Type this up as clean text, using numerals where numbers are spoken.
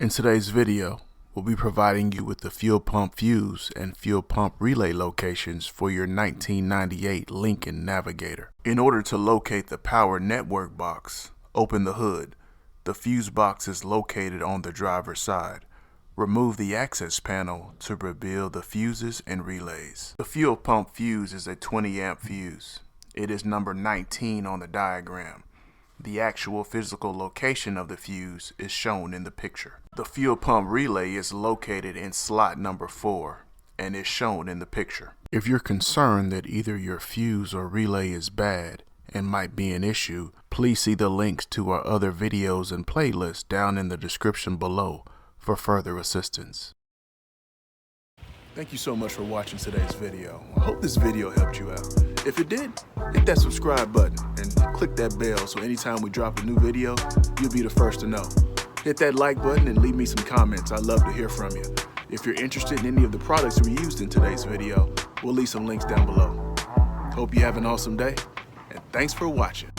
In today's video, we'll be providing you with the fuel pump fuse and fuel pump relay locations for your 1998 Lincoln Navigator. In order to locate the power network box, open the hood. The fuse box is located on the driver's side. Remove the access panel to reveal the fuses and relays. The fuel pump fuse is a 20 amp fuse. It is number 19 on the diagram. The actual physical location of the fuse is shown in the picture. The fuel pump relay is located in slot number 4 and is shown in the picture. If you're concerned that either your fuse or relay is bad and might be an issue, please see the links to our other videos and playlists down in the description below for further assistance. Thank you so much for watching today's video. I hope this video helped you out. If it did, hit that subscribe button and click that bell so anytime we drop a new video, you'll be the first to know. Hit that like button and leave me some comments. I'd love to hear from you. If you're interested in any of the products we used in today's video, we'll leave some links down below. Hope you have an awesome day, and thanks for watching.